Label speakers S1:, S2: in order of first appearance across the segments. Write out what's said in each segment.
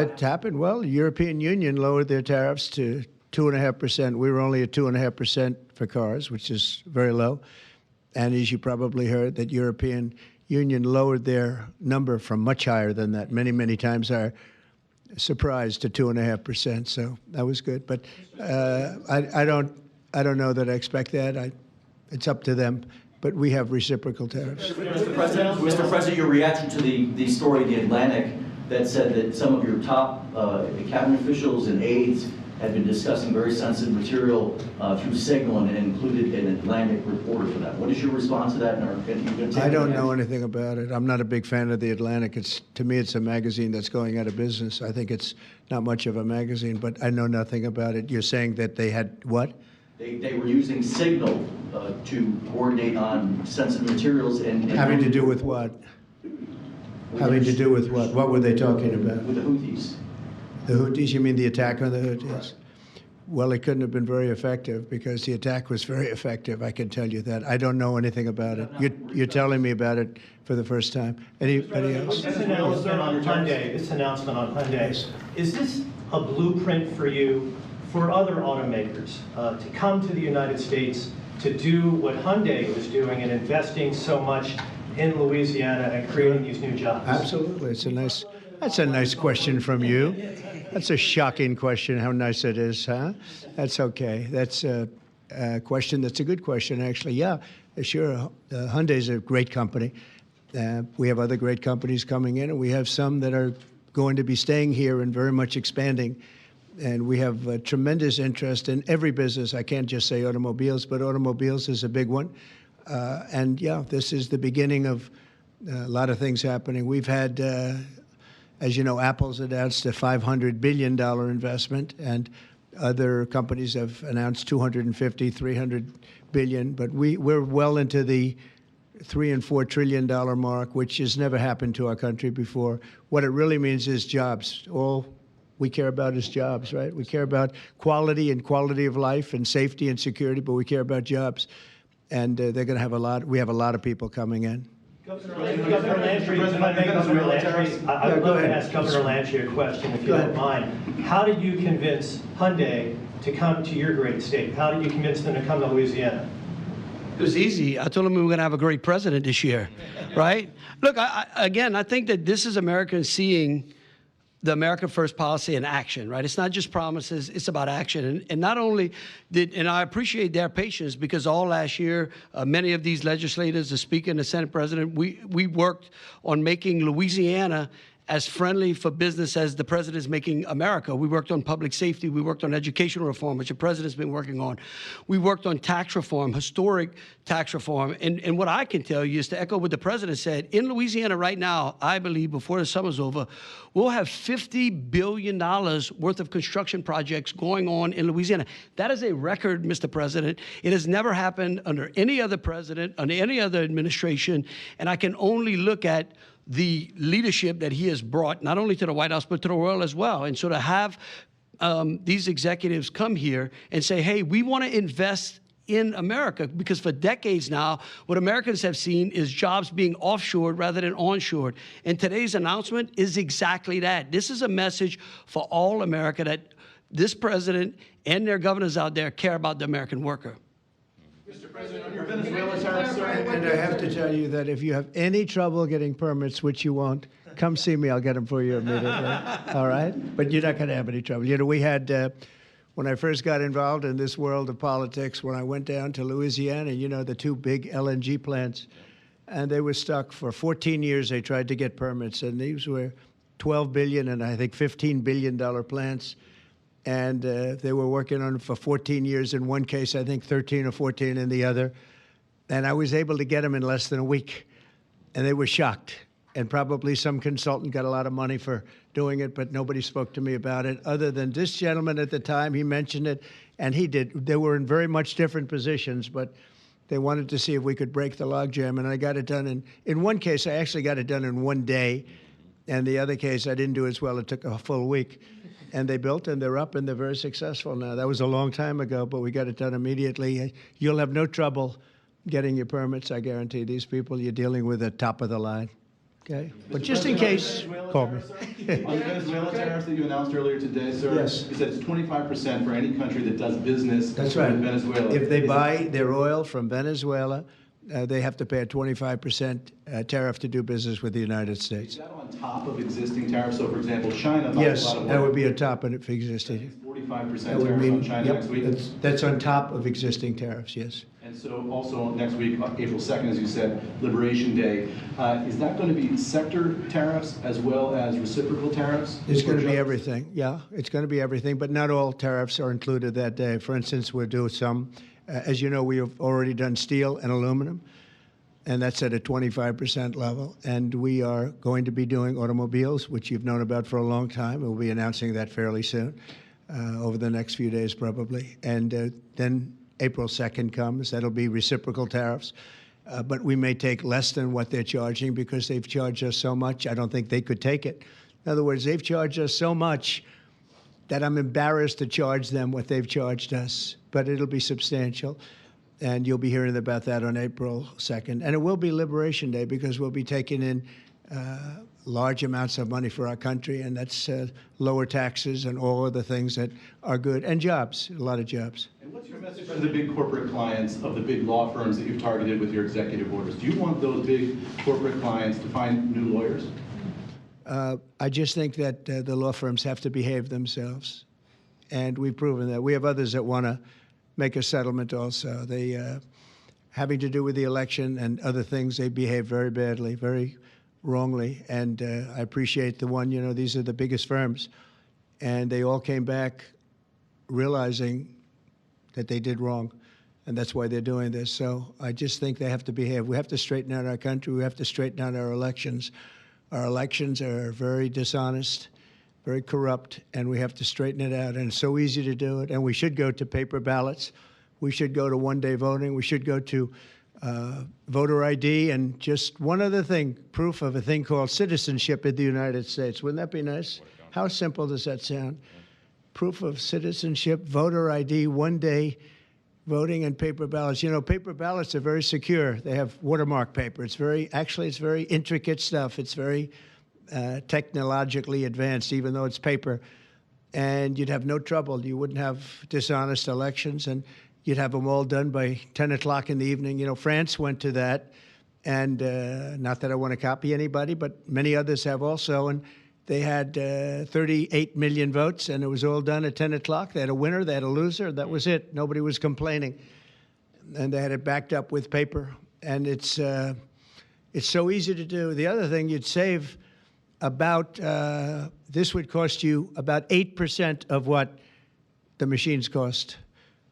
S1: It happened. Well, the European Union lowered their tariffs to 2.5%. We were only at 2.5% for cars, which is very low. And as you probably heard, that European Union lowered their number from much higher than that, many, many times higher. Surprised to 2.5%. So that was good. But I don't know that I expect that. It's up to them. But we have reciprocal tariffs.
S2: Mr. President, your reaction to the story in The Atlantic that said that some of your top cabinet officials and aides had been discussing very sensitive material through Signal and included an Atlantic reporter for that. What is your response to that?
S1: I don't know anything about it. I'm not a big fan of The Atlantic. To me, it's a magazine that's going out of business. I think it's not much of a magazine, but I know nothing about it. You're saying that they had what?
S2: They were using Signal to coordinate on sensitive materials and
S1: having to do with what? Having to do with what? What were they talking about?
S2: With the Houthis.
S1: The Houthis? You mean the attack on the Houthis? Well, it couldn't have been very effective because the attack was very effective. I can tell you that. I don't know anything about it. You're telling me about it for the first time. Anybody else?
S3: This announcement on Hyundai, is this a blueprint for you for other automakers to come to the United States to do what Hyundai was doing and investing so much in Louisiana and creating these new jobs?
S1: Absolutely. That's a nice question from you. That's a shocking question, how nice it is, huh? That's okay. That's a question that's a good question, actually. Yeah, sure. Hyundai's a great company. We have other great companies coming in, and we have some that are going to be staying here and very much expanding. And we have tremendous interest in every business. I can't just say automobiles, but automobiles is a big one. And yeah, this is the beginning of a lot of things happening. We've had, as you know, Apple's announced a $500 billion investment, and other companies have announced 250, 300 billion. But we're well into the $3 and $4 trillion mark, which has never happened to our country before. What it really means is jobs. All we care about is jobs, right? We care about quality and quality of life and safety and security, but we care about jobs. And they're going to have we have a lot of people coming in.
S3: Governor Landry, if I may, Governor Landry, I would love to ask Governor Landry a question, if you don't mind. How did you convince Hyundai to come to your great state? How did you convince them to come to Louisiana?
S4: It was easy. I told them we were going to have a great president this year, right? Look, again, I think that this is Americans seeing the America First policy in action, right? It's not just promises, it's about action. And not only and I appreciate their patience, because all last year, many of these legislators, the Speaker and the Senate President, we worked on making Louisiana as friendly for business as the president is making America. We worked on public safety. We worked on education reform, which the president's been working on. We worked on tax reform, historic tax reform. And what I can tell you is to echo what the president said, in Louisiana right now, I believe before the summer's over, we'll have $50 billion worth of construction projects going on in Louisiana. That is a record, Mr. President. It has never happened under any other president, under any other administration. And I can only look at the leadership that he has brought, not only to the White House, but to the world as well. And so to have these executives come here and say, hey, we want to invest in America, because for decades now, what Americans have seen is jobs being offshored rather than onshored. And today's announcement is exactly that. This is a message for all America that this president and their governors out there care about the American worker.
S5: Mr. President, on your Venezuela tariffs,
S1: and I have to tell you that if you have any trouble getting permits, which you won't, come see me. I'll get them for you immediately. All right? But you're not going to have any trouble. You know, we had, when I first got involved in this world of politics, when I went down to Louisiana, you know, the two big LNG plants, and they were stuck for 14 years. They tried to get permits, and these were $12 billion and I think $15 billion plants. And they were working on it for 14 years in one case, I think 13 or 14 in the other. And I was able to get them in less than a week. And they were shocked. And probably some consultant got a lot of money for doing it, but nobody spoke to me about it, other than this gentleman at the time. He mentioned it, and he did. They were in very much different positions, but they wanted to see if we could break the logjam. And I got it done. In one case, I actually got it done in one day. And the other case, I didn't do as well. It took a full week. And they built, and they're up, and they're very successful now. That was a long time ago, but we got it done immediately. You'll have no trouble getting your permits, I guarantee. These people, you're dealing with the top of the line. Okay? But just in case, call me.
S5: On the Venezuela tariffs that you announced earlier today, sir,
S1: Yes.
S5: you said it's 25% for any country that does business
S1: That's right.
S5: with Venezuela.
S1: If they
S5: Is
S1: buy their oil from Venezuela, they have to pay a 25% tariff to do business with the United States.
S5: that on top of existing tariffs? So, for example, China buys
S1: Yes,
S5: a lot of oil.
S1: that would be on top of it for existing.
S5: 45%
S1: That would
S5: tariff
S1: mean,
S5: on China
S1: yep,
S5: next week.
S1: that's on top of existing tariffs, yes.
S5: And so also next week, April 2nd, as you said, Liberation Day. Is that going to be sector tariffs as well as reciprocal tariffs?
S1: It's going to be everything, yeah. It's going to be everything, but not all tariffs are included that day. For instance, we'll do some, as you know, we have already done steel and aluminum, and that's at a 25% level. And we are going to be doing automobiles, which you've known about for a long time. We'll be announcing that fairly soon, over the next few days probably. And then April 2nd comes, that'll be reciprocal tariffs. But we may take less than what they're charging because they've charged us so much. I don't think they could take it. In other words, they've charged us so much that I'm embarrassed to charge them what they've charged us. But it'll be substantial. And you'll be hearing about that on April 2nd. And it will be Liberation Day because we'll be taking in large amounts of money for our country, and that's lower taxes and all of the things that are good, and jobs, a lot of jobs.
S5: And what's your message to the big corporate clients of the big law firms that you've targeted with your executive orders? Do you want those big corporate clients to find new lawyers?
S1: I just think that the law firms have to behave themselves, and we've proven that. We have others that want to make a settlement also. They, having to do with the election and other things, they behave very badly, very wrongly, and I appreciate the one, you know, these are the biggest firms, and they all came back realizing that they did wrong, and that's why they're doing this. So I just think they have to behave. We have to straighten out our country. We have to straighten out our elections. Our elections are very dishonest, very corrupt, and we have to straighten it out, and it's so easy to do it, and we should go to paper ballots. We should go to one-day voting. We should go to voter ID, and just one other thing, proof of a thing called citizenship in the United States. Wouldn't that be nice? How simple does that sound? Proof of citizenship, voter ID, one-day voting, and paper ballots. You know, paper ballots are very secure. They have watermark paper. It's very intricate stuff. It's very technologically advanced, even though it's paper. And you'd have no trouble. You wouldn't have dishonest elections, and you'd have them all done by 10 o'clock in the evening. You know, France went to that, and not that I want to copy anybody, but many others have also, and they had 38 million votes, and it was all done at 10 o'clock. They had a winner, they had a loser, that was it. Nobody was complaining. And they had it backed up with paper, and it's so easy to do. The other thing, you'd save about, this would cost you about 8% of what the machines cost.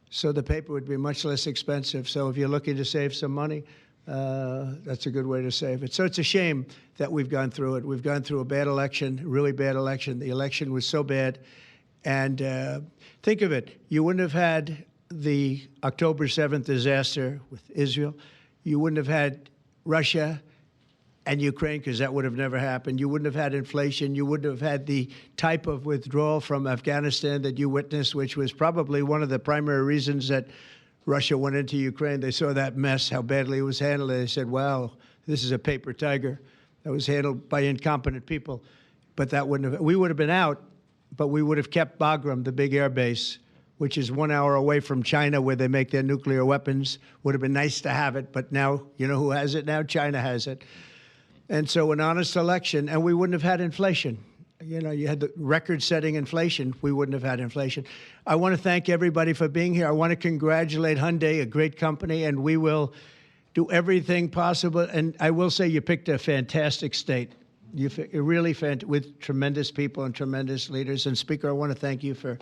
S1: So the paper would be much less expensive. So if you're looking to save some money, that's a good way to save it. So it's a shame that we've gone through it. We've gone through a bad election, a really bad election. The election was so bad. And think of it. You wouldn't have had the October 7th disaster with Israel. You wouldn't have had Russia and Ukraine, because that would have never happened. You wouldn't have had inflation. You wouldn't have had the type of withdrawal from Afghanistan that you witnessed, which was probably one of the primary reasons that Russia went into Ukraine. They saw that mess, how badly it was handled. They said, wow, this is a paper tiger that was handled by incompetent people. But that wouldn't have, we would have been out, but we would have kept Bagram, the big air base, which is 1 hour away from China where they make their nuclear weapons. Would have been nice to have it, but now, you know who has it now? China has it. And so an honest election, and we wouldn't have had inflation. You know, you had the record-setting inflation. We wouldn't have had inflation. I want to thank everybody for being here. I want to congratulate Hyundai, a great company, and we will do everything possible. And I will say you picked a fantastic state. You really with tremendous people and tremendous leaders. And Speaker, I want to thank you for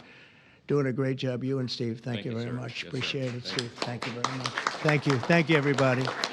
S1: doing a great job. You and Steve, thank you very much.
S6: Yes,
S1: Appreciate it,
S6: Thank you.
S1: Steve. Thank you very much. Thank you. Thank you, everybody.